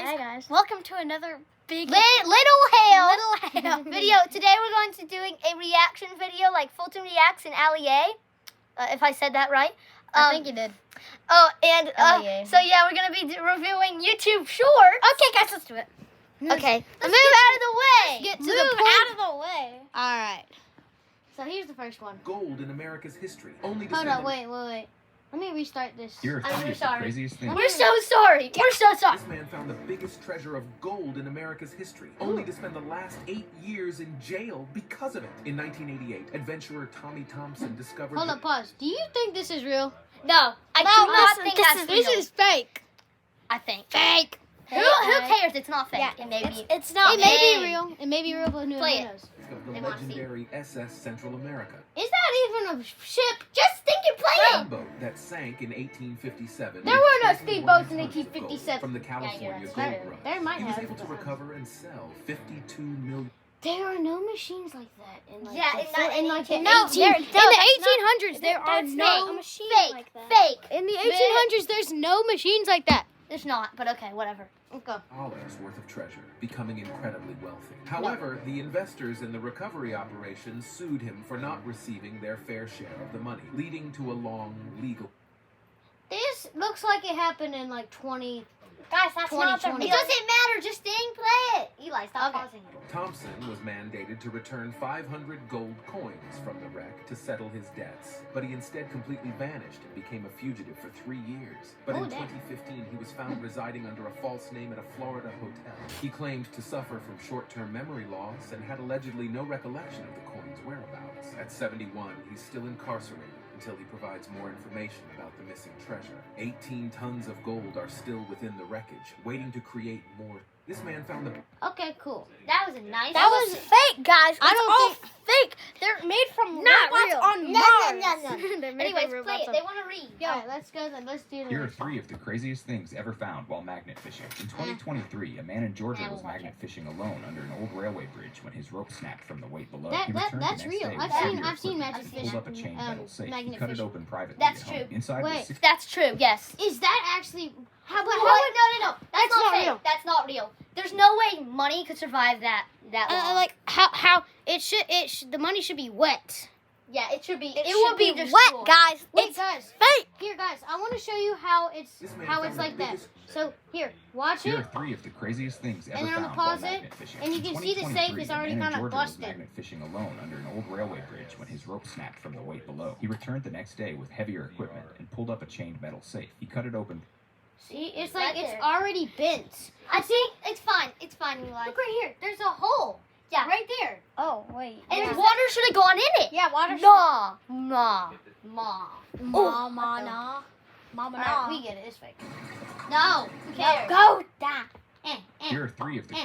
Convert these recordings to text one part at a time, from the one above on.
guys. Hi guys. Welcome to another big Little hail video. Today we're going to doing a reaction video like Fulton Reacts and Ali A. If I said that right. I think you did. Oh, and Ali-A. so yeah, we're gonna be reviewing YouTube Shorts. Okay, guys, let's do it. Okay, Let's move out of the way. get to move the point. out of the way. All right. So here's the first one. Gold in America's history. Only to Hold spend on, wait. Let me restart this. Here are I'm three of sorry. the craziest things. We're so sorry. We're so sorry. This man found the biggest treasure of gold in America's history, only to spend the last 8 years in jail because of it. In 1988, adventurer Tommy Thompson discovered... Hold up, pause. Do you think this is real? No, I do not think that's real. This is fake. I think. Fake. Who cares? It's not fake. Yeah, It may be. It's not. It may fake. be real. It may be real, but who Play it. knows? of They the want to see. legendary SS Central America. Is that even a ship? Just think and play it. Steamboat that sank in 1857. There were no speedboats in 1857. From the California that's gold true. rush. There might He was have. able to recover and sell 52 million. There are no machines like that in like Yeah, in like the no, 18 there- in no, the that's 1800s there are That's no fake. machines Fake. like that. Fake. In the 1800s there's no machines like that. There's not, but okay, whatever. Okay. Dollars worth of treasure, becoming incredibly wealthy. However, the investors in the recovery operation sued him for not receiving their fair share of the money, leading to a long legal. This looks like it happened in like 20. Guys, that's not the 2020. real. It doesn't matter. Just stay and play it. Eli, stop Okay. pausing it. Thompson was mandated to return 500 gold coins from the wreck to settle his debts, but he instead completely vanished and became a fugitive for 3 years. But Oh, in damn. 2015, he was found residing under a false name at a Florida hotel. He claimed to suffer from short-term memory loss and had allegedly no recollection of the coins' whereabouts. At 71, he's still incarcerated until he provides more information about the missing treasure. 18 tons of gold are still within the wreckage, waiting to create more. This man found the... Okay, cool. That was a nice. That was fake, guys. I don't think fake. They're made from Not robots real. on No, Mars. no. They're made Anyways, from play robots it. on- They want to read. All right, let's go then. Let's do the Here are next one. 3 of the craziest things ever found while magnet fishing. In 2023, a man in Georgia Yeah, was we'll watch magnet fishing alone under an old railway bridge when his rope snapped from the weight below. That- He returned that's the next real. day I've with seen- heavier I've seen equipment magic and pulled up a fishing, chain metal safe. He magnet cut it fishing. open privately That's at home. true. Inside Wait. was 60 That's true. Yes. Is that actually? How about No. That's not not fake. real. That's not real. There's no way money could survive that long. like how it should the money should be wet. Yeah, it should be. It should would be destroyed. wet, guys. Wait, It's guys. fake. Here, guys. I want to show you how it's This man how found it's the like that. biggest- So here, watch Here it. are 3 of the craziest things ever And I'm found gonna while pause it, magnet fishing. and you In can see the safe 2023, is already a man in kinda Georgia was busted. magnet fishing alone under an old railway bridge when his rope snapped from the weight below. He returned the next day with heavier equipment and pulled up a chained metal safe. He cut it open. See, it's like Right it's there. already bent. I think it's fine. It's fine, Eli. Look right here. There's a hole. Yeah. Right there. Oh wait. And water should have gone in it. Yeah, water. Nah. Mama, Alright, nah. we get it. It's fake. No. Who cares? Go down. Here are 3 of the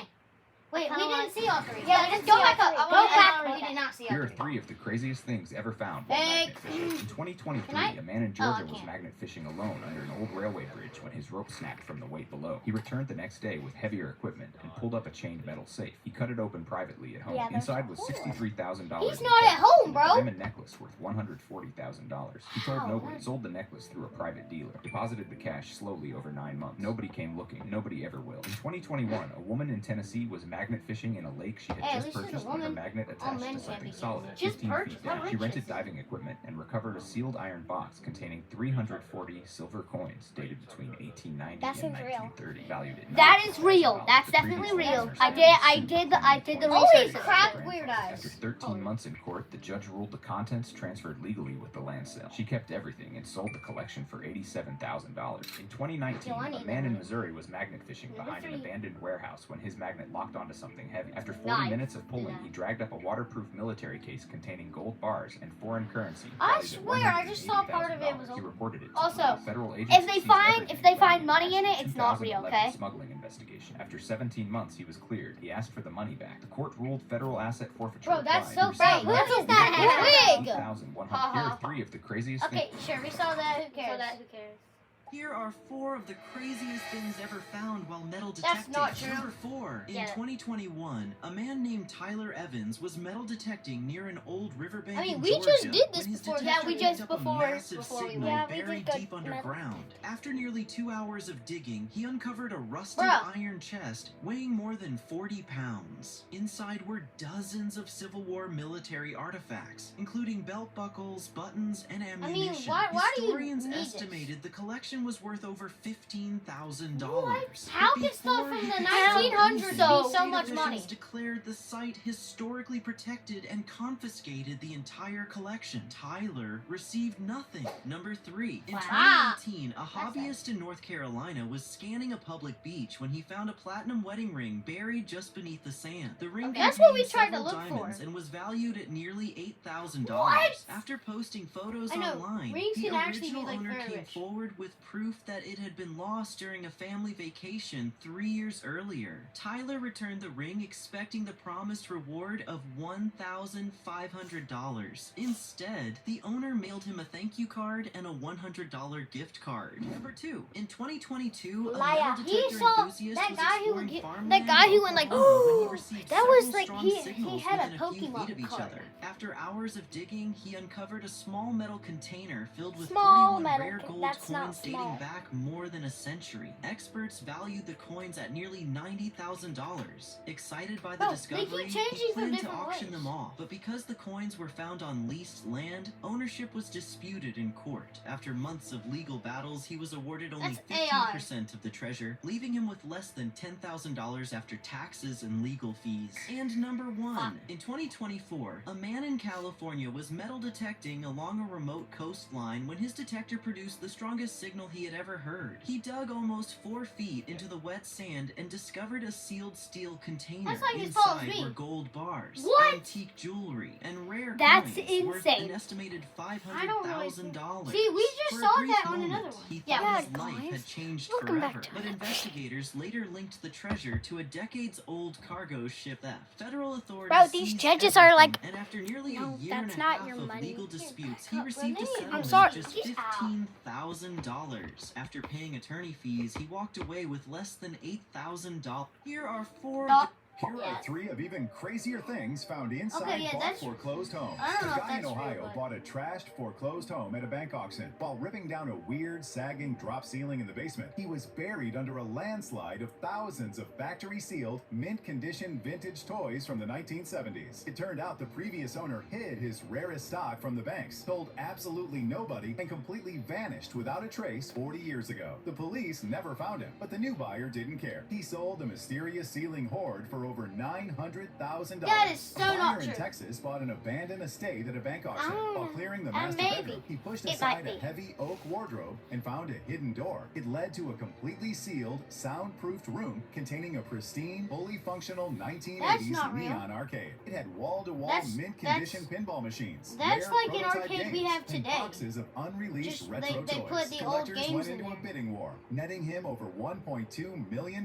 Wait, we didn't see all 3. Yeah, we didn't go see back all up. three. I Go wanna- back. I wanna We read did not see all Here are 3. 3 of the craziest things ever found while Fake. magnet fishing. In 2023, Can I? a man in Oh, Georgia I was can't. magnet fishing alone under an old railway bridge when his rope snapped from the weight below. He returned the next day with heavier equipment and pulled up a chained metal safe. He cut it open privately at home. Yeah, that's Inside was cool. $63,000. He's in not cash at home, and bro. a diamond necklace worth $140,000. He told Wow, nobody. that's- Sold the necklace through a private dealer. Deposited the cash slowly over 9 months. Nobody came looking. Nobody ever will. In 2021, a woman in Tennessee was magnet fishing in a lake she had Hey, at just least she's a purchased with a woman. magnet All attached men to can't something be solid just 15 purchased. feet down. How She rich rented is diving equipment and recovered a sealed iron box containing 340 silver coins dated between 1890 That and seems real. 1930, valued at That is real. $90,000. That's The definitely previous real. owners I had did the sued Holy research. crap, Grandfather. weird eyes. After 13 months in court, the judge ruled the contents transferred legally with the land sale. She kept everything and sold the collection for $87,000. In 2019, Yo, I a need man that. in Missouri was magnet fishing Number behind an 3. abandoned warehouse when his magnet locked onto something heavy. After 40 Nice. minutes of pulling, Yeah. he dragged up a waterproof military case containing gold bars and foreign currency. I valued at swear, I just saw part of it $180,000. was He reported it. to Also, the federal if agency they seized find- everything if they by find the money in it, National it's not real, 2011 okay? Smuggling investigation. After 17 months, he was cleared. He asked for the money back. The court ruled federal asset forfeiture. Bro, that's applied. so He fake. received What is $1,000. that? Wig. $8,100. Here are 3 of the craziest things. Okay, sure, we saw that. Who cares? So that who cares? Here are 4 of the craziest things ever found while metal That's detecting. not true. Number 4. In Yeah. 2021, a man named Tyler Evans was metal detecting near an old riverbank I mean, in we Georgia just did this when his before. detector Yeah, we picked just up a before massive we signal went. Yeah, we buried did deep go metal. underground. After nearly 2 hours of digging, he uncovered a rusted Bruh. iron chest weighing more than 40 pounds. Inside were dozens of Civil War military artifacts, including belt buckles, buttons, and ammunition. why do you Historians need this? estimated the collection was worth over $15,000. How But can stuff before from he the could 1900s sell be anything, so much state money? officials declared the site historically protected and confiscated the entire collection. Tyler received nothing. Number 3. In Wow. 2018, a hobbyist in North Carolina was scanning a public beach when he found a platinum wedding ring buried just beneath the sand. The ring That's what we contained tried to several look for. diamonds and was valued at nearly $8,000. What? After posting photos I know, online, rings the can actually be, original like, owner very came rich. forward with proof that it had been lost during a family vacation 3 years earlier. Tyler returned the ring expecting the promised reward of $1,500. Instead, the owner mailed him a thank you card and a $100 gift card. Number 2. In 2022, a Liar. metal He detector saw enthusiast that was guy who exploring would get- farmland that guy in who went like, Oklahoma when he "Ooh," received that was several like strong he signals had a within few feet Pokemon of each card. other. After hours of digging, he uncovered a small metal container filled with Small 41 metal rare con- gold that's not coins small. dating back more than a century. Experts valued the coins at nearly $90,000. Excited by the Bro, they discovery, keep changing he from planned to different auction ways. them off. But because the coins were found on leased land, ownership was disputed in court. After months of legal battles, he was awarded only That's AI. 15% of the treasure, leaving him with less than $10,000 after taxes and legal fees. And number 1. In 2024, a man in California was metal detecting along a remote coastline when his detector produced the strongest signal he had ever heard. He dug almost 4 feet into the wet sand and discovered a sealed steel container. That's like as tall as Inside me. were gold bars, What? antique jewelry, and rare That's coins worth insane. an estimated I don't really $500,000. See, we just For a saw brief that on moment, another one. He Yeah, thought his yeah, life guys. had changed Welcome back forever, to but it. investigators later linked the treasure to a decades-old cargo ship theft. Federal authorities Bro, these seized judges are like, everything, and after nearly "No, a year and that's a not half your of money. legal Here, disputes, cut he up received a for me. settlement I'm sorry. of just Get out. $15,000. After paying attorney fees, he walked away with less than $8,000. Here are 4 Dog. of the Here are 3 of even crazier things found inside Okay, yeah, bought that's- foreclosed homes. I don't know A if guy in that's true, Ohio but- bought a trashed foreclosed home at a bank auction. While ripping down a weird, sagging drop ceiling in the basement, he was buried under a landslide of thousands of factory-sealed, mint-condition vintage toys from the 1970s. It turned out the previous owner hid his rarest stock from the banks, told absolutely nobody, and completely vanished without a trace 40 years ago. The police never found him, but the new buyer didn't care. He sold the mysterious ceiling hoard for over $900,000. That is so a buyer not in true. Texas bought an abandoned estate at a bank auction. While clearing the master maybe. bedroom, he pushed It aside might a be. heavy oak wardrobe and found a hidden door. It led to a completely sealed, soundproofed room containing a pristine, fully functional 1980s not real. neon arcade. It had wall-to-wall That's- mint-condition pinball machines. that's rare like an prototype arcade we games, have and today. boxes of unreleased Just, retro they toys. put the old Collectors games went in into a there. bidding war, netting him over $1.2 million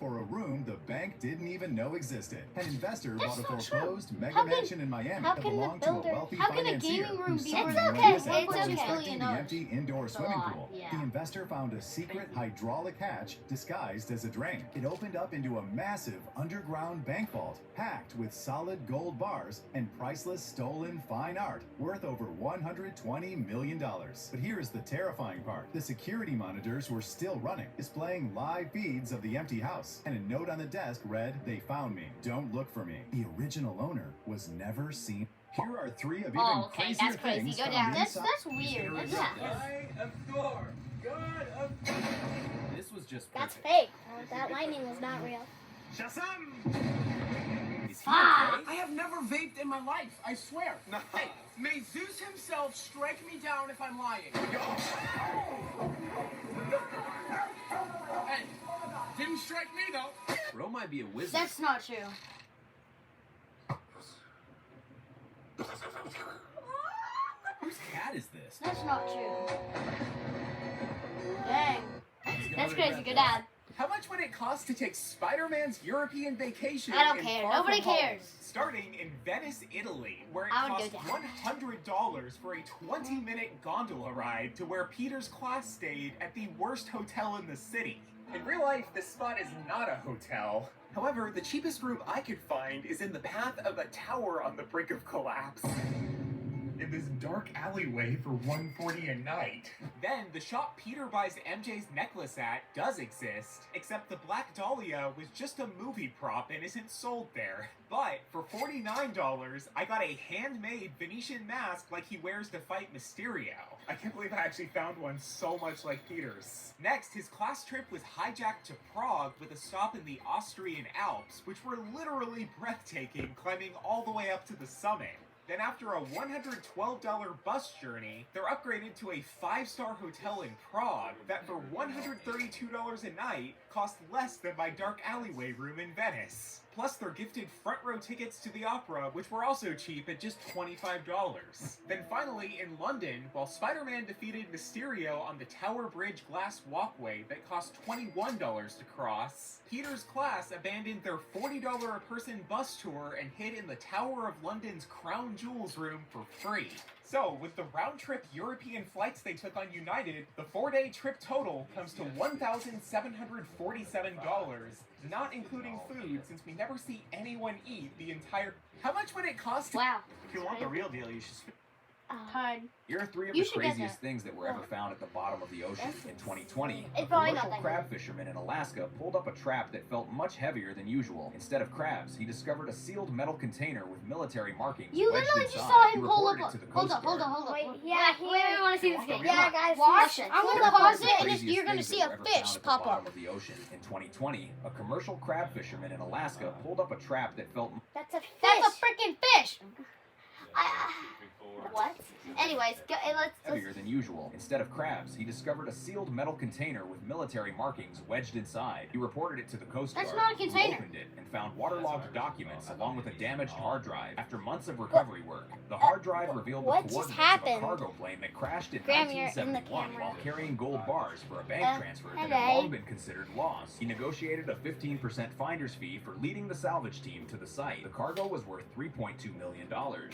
for a room the bank didn't even know existed. An investor That's bought a not true. foreclosed mega How can- mansion in Miami how that can the belonged to a builder- wealthy how can a financier gaming room who be suddenly worth went okay, missing it's while okay. inspecting the $1 empty indoor It's a swimming lot, pool. yeah. The investor found a secret hydraulic hatch disguised as a drain. It opened up into a massive underground bank vault packed with solid gold bars and priceless stolen fine art worth over $120 million. But here's the terrifying part. The security monitors were still running, displaying live feeds of the empty house. And a note on the desk read, "They found me. Don't look for me." The original owner was never seen. Here are 3 of even Oh, okay, crazier that's crazy. things Go found down. inside. That's weird. That's not. This was just That's perfect. fake. That lightning was not real. Is he Ah. okay? I have never vaped in my life, I swear. Hey, may Zeus himself strike me down if I'm lying. Hey, didn't strike me though. Bro might be a wizard. That's not true. Whose cat is this? That's not true. Dang. That's crazy. Go down. How much would it cost to take Spider-Man's European vacation? I don't in care. Far Nobody From Home? cares. Starting in Venice, Italy, where it I would costs go down. $100 for a 20-minute gondola ride to where Peter's class stayed at the worst hotel in the city. In real life, this spot is not a hotel. However, the cheapest room I could find is in the path of a tower on the brink of collapse. In this dark alleyway for $140 a night. Then, the shop Peter buys MJ's necklace at does exist, except the Black Dahlia was just a movie prop and isn't sold there. But, for $49, I got a handmade Venetian mask like he wears to fight Mysterio. I can't believe I actually found one so much like Peter's. Next, his class trip was hijacked to Prague with a stop in the Austrian Alps, which were literally breathtaking, climbing all the way up to the summit. Then after a $112 bus journey, they're upgraded to a 5-star hotel in Prague that for $132 a night cost less than my dark alleyway room in Venice. Plus, they're gifted front row tickets to the opera, which were also cheap at just $25. Then finally, in London, while Spider-Man defeated Mysterio on the Tower Bridge glass walkway that cost $21 to cross, Peter's class abandoned their $40 a person bus tour and hid in the Tower of London's Crown Jewels room for free. So, with the round-trip European flights they took on United, the 4-day trip total comes to $1,747, not including food, since we never see anyone eat the entire... How much would it cost to... Wow. If you want the real deal, you should... Hard. Here are 3 of You the should get craziest that. things that were ever found at the bottom of the ocean. In 2020, a It's probably not commercial that crab fisherman in Alaska pulled up a trap that felt much heavier than usual. Instead of crabs, he discovered a sealed metal container with military markings You wedged literally just inside. saw He him pull up. reported it to the Hold Coast up, hold Guard. up, hold up. Wait, Wait, yeah, wait, we want to see this game. Yeah, guys, Watch. listen. I'm Here gonna are pause the it, and craziest you're gonna things see that a were ever fish found at the pop bottom up. of the ocean. In 2020, a commercial crab fisherman in Alaska pulled up a trap that felt That's a fish. That's a freaking fish. What? Anyways, let's heavier than usual. Instead of crabs, he discovered a sealed metal container with military markings wedged inside. He reported it to the Coast Guard, That's not a who container. opened it and found waterlogged documents along with a damaged hard drive. After months of recovery work, the hard drive revealed the what just coordinates happened? of a cargo plane that crashed in Graham, you're in the 1971 camera. while carrying gold bars for a bank transfer that had hello. long been considered lost. He negotiated a 15% finder's fee for leading the salvage team to the site. The cargo was worth $3.2 million.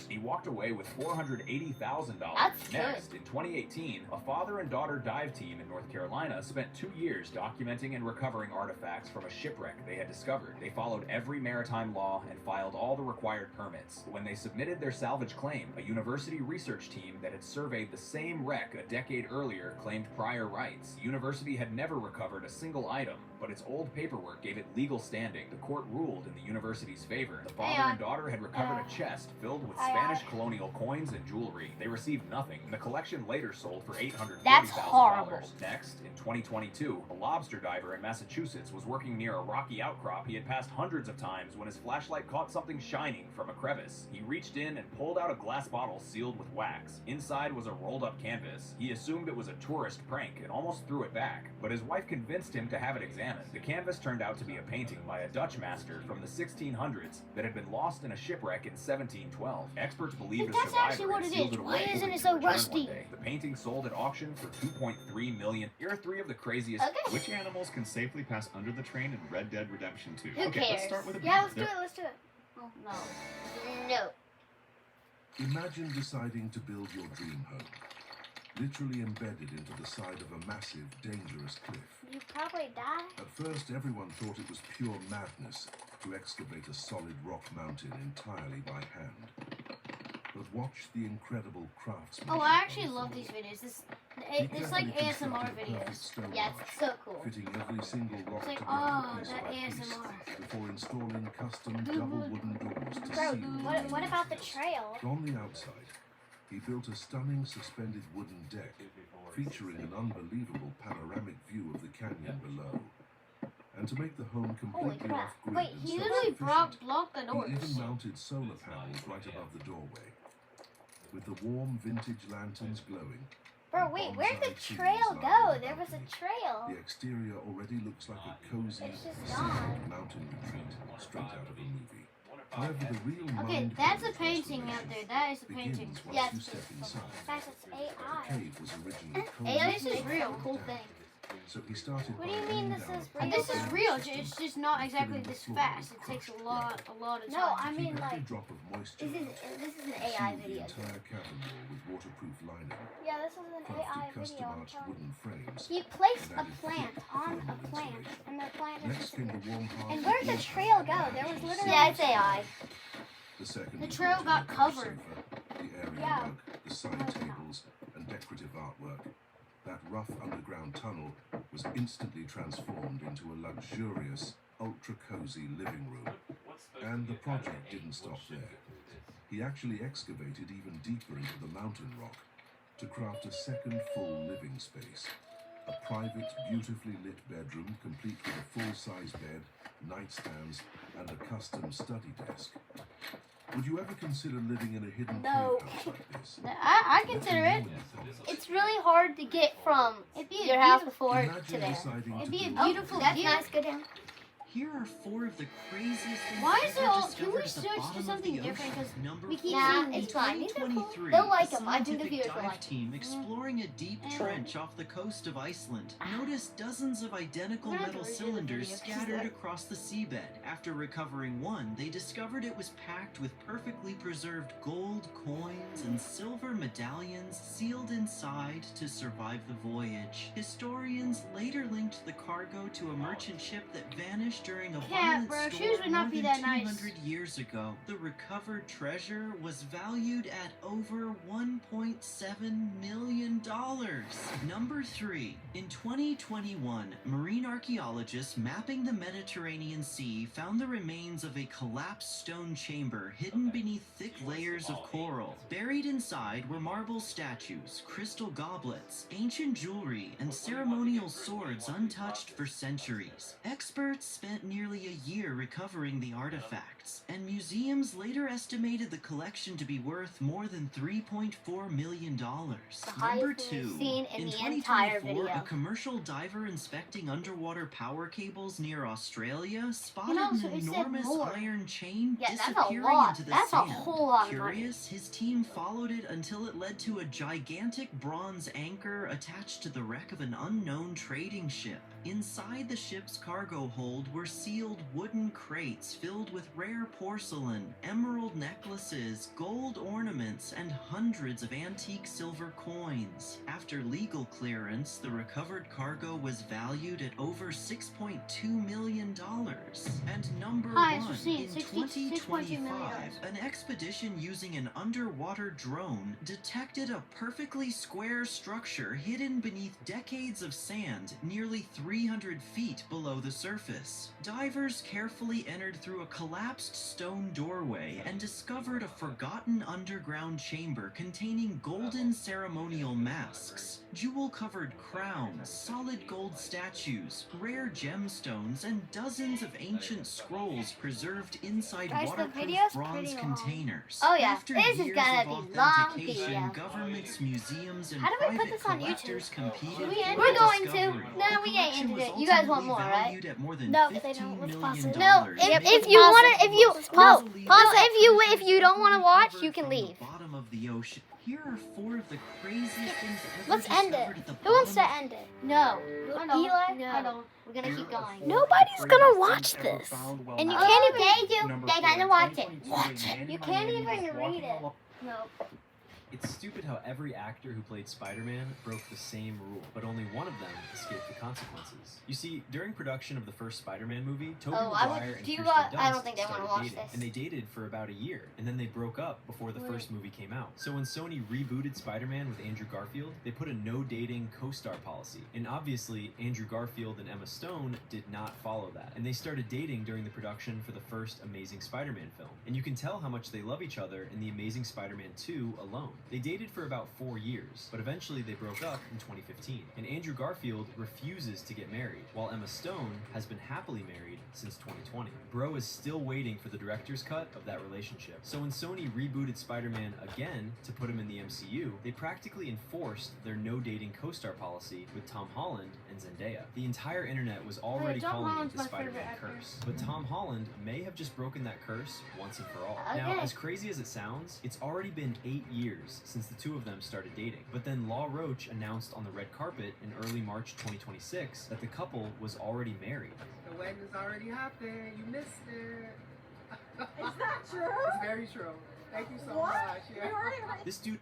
He walked away with $480,000. That's good. Next, in 2018, a father and daughter dive team in North Carolina spent 2 years documenting and recovering artifacts from a shipwreck they had discovered. They followed every maritime law and filed all the required permits. When they submitted their salvage claim, a university research team that had surveyed the same wreck a decade earlier claimed prior rights. The university had never recovered a single item, but its old paperwork gave it legal standing. The court ruled in the university's favor. The father and daughter had recovered a chest filled with Spanish colonial coins and jewelry. They received nothing, and the collection later sold for $840,000. That's horrible. Next, in 2022, a lobster diver in Massachusetts was working near a rocky outcrop he had passed hundreds of times when his flashlight caught something shining from a crevice. He reached in and pulled out a glass bottle sealed with wax. Inside was a rolled-up canvas. He assumed it was a tourist prank and almost threw it back, but his wife convinced him to have it examined. The canvas turned out to be a painting by a Dutch master from the 1600s that had been lost in a shipwreck in 1712. Experts believe the That's survivor actually what had it sealed is. it Why away, isn't hoping it to so return one rusty? day. The painting sold at auction for $2.3 million. Here are 3 of the craziest. Okay. Which animals can safely pass under the train in Red Dead Redemption 2? Who Okay, let's cares? start with a Yeah, let's do there- it. Let's do it. Oh, no. No. Imagine deciding to build your dream home, literally embedded into the side of a massive, dangerous cliff. You probably die. At first, everyone thought it was pure madness to excavate a solid rock mountain entirely by hand. But watch the incredible craftsmanship. Oh, I actually unfold. love these videos. It's He like carefully ASMR constructed a perfect videos. stone Yeah, arch, it's so cool. fitting every single rock It's like, together oh, piece that by piece, ASMR. before installing custom double wooden doors to Bro, seal the what remaining about the details. trail? From the outside, he built a stunning suspended wooden deck featuring an unbelievable panoramic view of the canyon below. And to make the home completely crap. off-grid Wait, and he literally self-sufficient, blocked the he doors. even mounted solar panels right above the doorway. With the warm vintage lanterns glowing, Bro, and wait, where'd the bonsai trees trail lining go? the There was a balcony, trail. the exterior already looks like a cozy, It's just scenic gone. mountain retreat straight out of a movie. However, the real Okay, mind that's a blowing painting out transformation there. That is a painting. begins once Yes. you step inside. Guys, it's The AI. cave was originally AI cozy is and real built cool down. thing. so he started What by do you mean laying this down is a real? This is proper real. system, It's just not exactly filling the this floor fast. with It takes a crushed lot gravel. of No, time. I To mean keep every like drop of moisture this out, is an he AI sealed the video. entire cabin wall with waterproof lining, Yeah, this is an AI crafted video. custom I'm arched telling you. wooden frames, He placed and a added plant thick on a thermal plant, insulation. and the plant is Next just came the warm heart. And where'd the trail go? There was literally. Yeah, it's AI. The second The was trail got the covered. sofa, the area Yeah. rug, the side tables, and decorative artwork. That rough underground tunnel was instantly transformed into a luxurious, ultra-cozy living room. And the project didn't stop there. He actually excavated even deeper into the mountain rock to craft a second full living space. A private, beautifully lit bedroom complete with a full-size bed, nightstands, and a custom study desk. Would you ever consider living in a hidden No. cave house like this? I consider it. It's really hard to get from It'd be a your house beautiful- before Imagine to there. deciding It'd to be a build beautiful a That's view. nice. Go down. Here are 4 of the craziest things Why is it ever all? Can discovered we at the switch to bottom of something the different? ocean. Because Number we keep Nah, four, seeing it's these. fine. These are cool. 2023, They'll like a 'em. I think the scientific viewers will dive like 'em. team exploring a deep Mm. trench off the coast of Iceland noticed dozens of identical We're gonna have metal to redo the cylinders video 'cause scattered that- across the seabed. After recovering one, they discovered it was packed with perfectly preserved gold coins and silver medallions sealed inside to survive the voyage. Historians later linked the cargo to a merchant ship that vanished during a Yeah, violent bro, storm shoes would not more be than that nice. 200 years ago. The recovered treasure was valued at over $1.7 million. Number 3. In 2021, marine archaeologists mapping the Mediterranean Sea found the remains of a collapsed stone chamber hidden beneath thick layers of coral. Buried inside were marble statues, crystal goblets, ancient jewelry, and ceremonial swords untouched for centuries. Experts spent nearly a year recovering the artifacts, and museums later estimated the collection to be worth more than $3.4 million. highest Number we've 2. seen in the 2024, entire video. a commercial diver inspecting underwater power cables near Australia spotted know, so an it said enormous more. iron chain Yeah, that's a disappearing lot. into the That's a sand. whole lot of money. Curious, his team followed it until it led to a gigantic bronze anchor attached to the wreck of an unknown trading ship. Inside the ship's cargo hold were sealed wooden crates filled with rare porcelain, emerald necklaces, gold ornaments, and hundreds of antique silver coins. After legal clearance, the recovered cargo was valued at over $6.2 million. And number Highest 1, we've seen, in 6.2 million. 2025, an expedition using an underwater drone detected a perfectly square structure hidden beneath decades of sand nearly 300 feet below the surface. Divers carefully entered through a collapsed stone doorway and discovered a forgotten underground chamber containing golden ceremonial masks, jewel-covered crowns, solid gold statues, rare gemstones, and dozens of ancient scrolls preserved inside Guys, the waterproof video's bronze pretty long. containers. Oh, yeah. After This is years gonna of be long authentication, video. governments, museums, and How do we put private this on collectors YouTube? competed Should we for end We're the going to. discovery. No, The we ain't collection ended was it. You guys want ultimately more, right? valued at more than No, $15 if they don't, let's million. pause it. No, if you want to, if you Pause. if you don't want to watch, you can leave. Bottom of the ocean. Here are 4 of the craziest things ever Let's end discovered it. at the Who wants to bottom end it? No. I don't. Eli? No. I don't. We're gonna keep going. Nobody's gonna watch this. And you Oh, can't even. They gotta watch it. Watch it. You can't even read it. No. It's stupid how every actor who played Spider-Man broke the same rule, but only one of them escaped the consequences. You see, during production of the first Spider-Man movie, Tobey Oh, I Maguire would- and do you Kirsten got- I Dunst don't think they wanna started watch dating, this. and they dated for about a year, and then they broke up before the first movie came out. So when Sony rebooted Spider-Man with Andrew Garfield, they put a no-dating co-star policy, and obviously Andrew Garfield and Emma Stone did not follow that, and they started dating during the production for the first Amazing Spider-Man film. And you can tell how much they love each other in The Amazing Spider-Man 2 alone. They dated for about 4 years, but eventually they broke up in 2015, and Andrew Garfield refuses to get married, while Emma Stone has been happily married since 2020. Bro is still waiting for the director's cut of that relationship. So when Sony rebooted Spider-Man again to put him in the MCU, they practically enforced their no-dating co-star policy with Tom Holland and Zendaya. The entire internet was already Tom calling it Holland's the my Spider-Man favorite actor. curse. curse. But Tom Holland may have just broken that curse once and for all. Now, Okay. as crazy as it sounds, it's already been 8 years since the two of them started dating. But then Law Roach announced on the red carpet in early March 2026 that the couple was already married. The wedding's already happened. You missed it. Is that true? It's very true. Thank you so What? much. Yeah. You already had- This dude...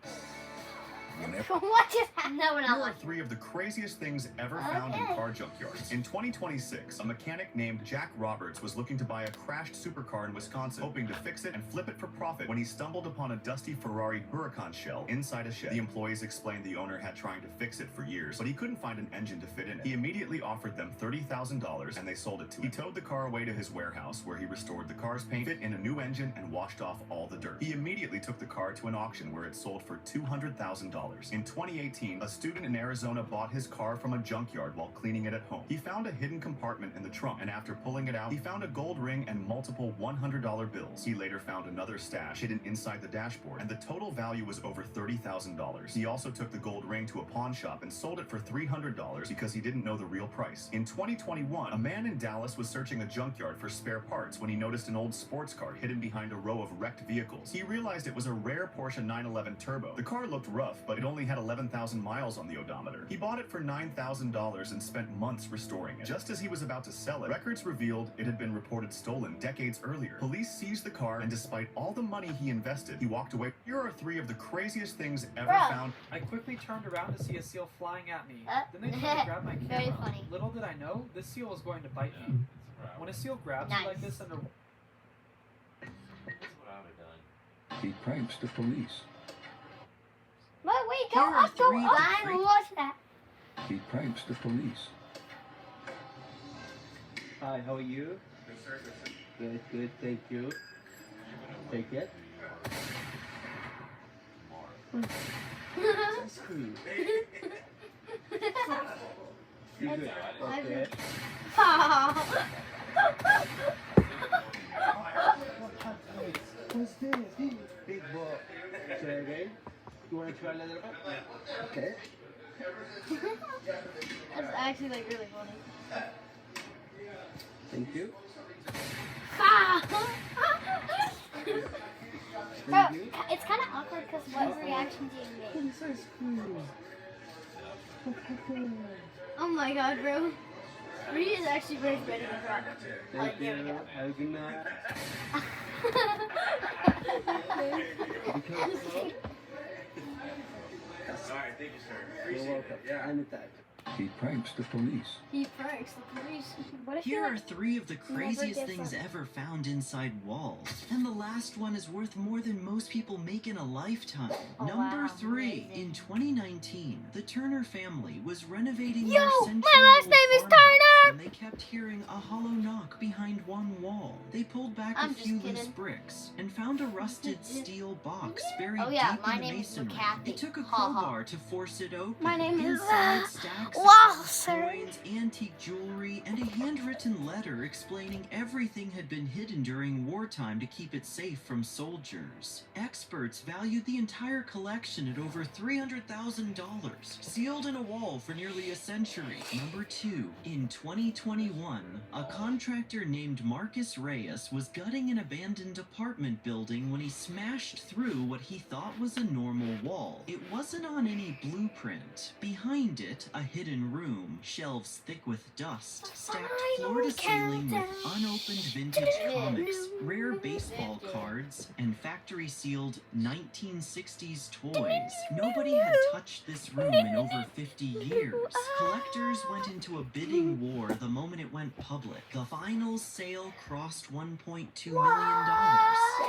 What just happened? No, we're Here not are watching. 3 of the craziest things ever found in Okay. car junkyards. In 2026, a mechanic named Jack Roberts was looking to buy a crashed supercar in Wisconsin, hoping to fix it and flip it for profit when he stumbled upon a dusty Ferrari Huracan shell inside a shed. The employees explained the owner had trying to fix it for years, but he couldn't find an engine to fit in it. He immediately offered them $30,000 and they sold it to him. He towed the car away to his warehouse where he restored the car's paint, fit in a new engine, and washed off all the dirt. He immediately took the car to an auction where it sold for $200,000. In 2018, a student in Arizona bought his car from a junkyard while cleaning it at home. He found a hidden compartment in the trunk, and after pulling it out, he found a gold ring and multiple $100 bills. He later found another stash hidden inside the dashboard, and the total value was over $30,000. He also took the gold ring to a pawn shop and sold it for $300 because he didn't know the real price. In 2021, a man in Dallas was searching a junkyard for spare parts when he noticed an old sports car hidden behind a row of wrecked vehicles. He realized it was a rare Porsche 911 Turbo. The car looked rough, but it only had 11,000 miles on the odometer. He bought it for $9,000 and spent months restoring it. Just as he was about to sell it, records revealed it had been reported stolen decades earlier. Police seized the car, and despite all the money he invested, he walked away. Here are 3 of the craziest things ever Bruh. found. I quickly turned around to see a seal flying at me. Then they Uh, tried to grab my camera. very funny. Little did I know, this seal was going to bite me. When a seal grabs you like Nice. this under... He pranks the police. Wait, Here go are up, go 3 of up. the I cra- watch that. He pranks the police. Hi, how are you? Good, good, thank you. Take it. That's cool. You good? Okay. What's this? Big ball. Try again? You want to try a little bit? Okay. That's actually like really funny. Thank you. Bro, it's kind of awkward because what reaction do you make? So cool. Oh my god, bro. Reed is actually very ready to drop. Thank there we you. go. Have a good night. Alright, thank you, sir. You're welcome. Anytime. He pranks the police. He pranks the police. What if Here you are 3 of the never craziest give things up? ever found inside walls. And the last one is worth more than most people make in a lifetime. Oh, Number wow, 3. amazing. In 2019, the Turner family was renovating Yo, their my century-old last name is farmhouse Turner! when they kept hearing a hollow knock behind one wall. They pulled back I'm a just few loose kidding. bricks and found a rusted steel box buried Oh, yeah, deep my in the name is masonry. Kathy. It took a Ha, ha. crowbar to force it open. My name is, Inside, stacks of Walter. coins, antique jewelry, and a handwritten letter explaining everything had been hidden during wartime to keep it safe from soldiers. Experts valued the entire collection at over $300,000, sealed in a wall for nearly a century. Number 2. In 2021, a contractor named Marcus Reyes was gutting an abandoned apartment building when he smashed through what he thought was a normal wall. It wasn't on any blueprint. Behind it, a hidden room, shelves thick with dust, stacked floor to ceiling with unopened vintage comics, rare baseball cards, and factory sealed 1960s toys. Nobody had touched this room in over 50 years. Collectors went into a bidding war the moment it went public. The final sale crossed $1.2 million.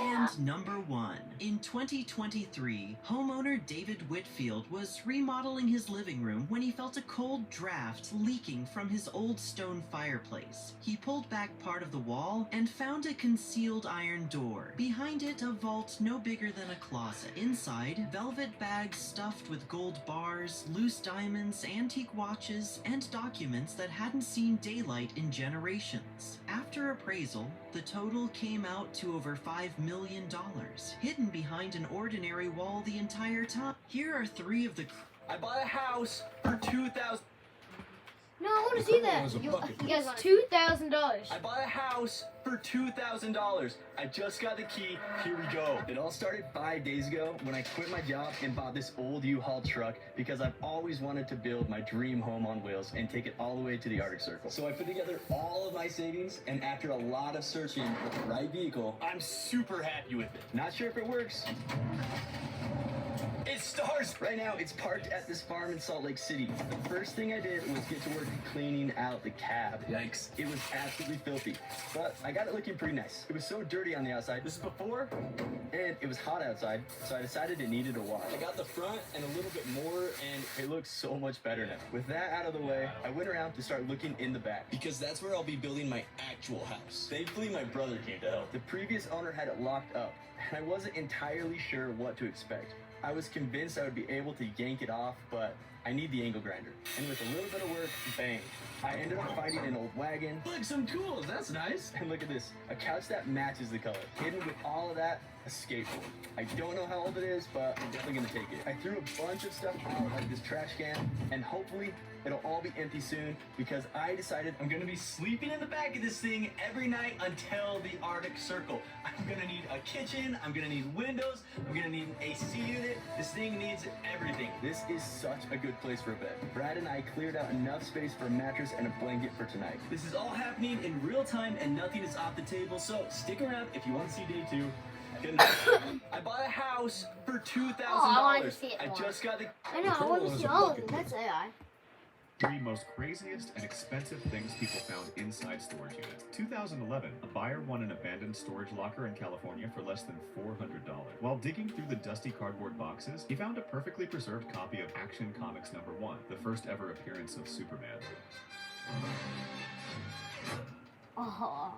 And number 1. In 2023, homeowner David Whitfield was remodeling his living room when he felt a cold draft leaking from his old stone fireplace. He pulled back part of the wall and found a concealed iron door. Behind it, a vault no bigger than a closet. Inside, velvet bags stuffed with gold bars, loose diamonds, antique watches, and documents that hadn't seen daylight in generations. After appraisal, the total came out to over $5 million, hidden behind an ordinary wall the entire time. Here are 3 of the... I bought a house for $2,000. No, I want to see that. You guys want $2,000. I bought a house for $2,000. I just got the key. Here we go. It all started 5 days ago when I quit my job and bought this old U-Haul truck because I've always wanted to build my dream home on wheels and take it all the way to the Arctic Circle. So I put together all of my savings, and after a lot of searching for the right vehicle, I'm super happy with it. Not sure if it works. It stars! Right now, it's parked at this farm in Salt Lake City. The first thing I did was get to work cleaning out the cab. Yikes. It was absolutely filthy, but I got it looking pretty nice. It was so dirty on the outside. This is before, and it was hot outside, so I decided it needed a wash. I got the front and a little bit more, and it looks so much better now. With that out of the way, I went around to start looking in the back, because that's where I'll be building my actual house. Thankfully, my brother came to help. The previous owner had it locked up, and I wasn't entirely sure what to expect. I was convinced I would be able to yank it off, but I need the angle grinder. And with a little bit of work, bang. I ended up finding an old wagon. Look, some tools, that's nice. And look at this, a couch that matches the color. Hidden with all of that, a skateboard. I don't know how old it is, but I'm definitely gonna take it. I threw a bunch of stuff out like this trash can, and hopefully it'll all be empty soon, because I decided I'm gonna be sleeping in the back of this thing every night until the Arctic Circle. I'm gonna need a kitchen, I'm gonna need windows, I'm gonna need an AC unit. This thing needs everything. This is such a good place for a bed. Brad and I cleared out enough space for a mattress and a blanket for tonight. This is all happening in real time and nothing is off the table, so stick around if you want to see day 2. Good night. I bought a house for $2,000. I wanted to see it I more. just got the... I know, I want to see all of it. That's AI. 3 most craziest and expensive things people found inside storage units. 2011, a buyer won an abandoned storage locker in California for less than $400. While digging through the dusty cardboard boxes, he found a perfectly preserved copy of Action Comics #1, the first ever appearance of Superman. Oh.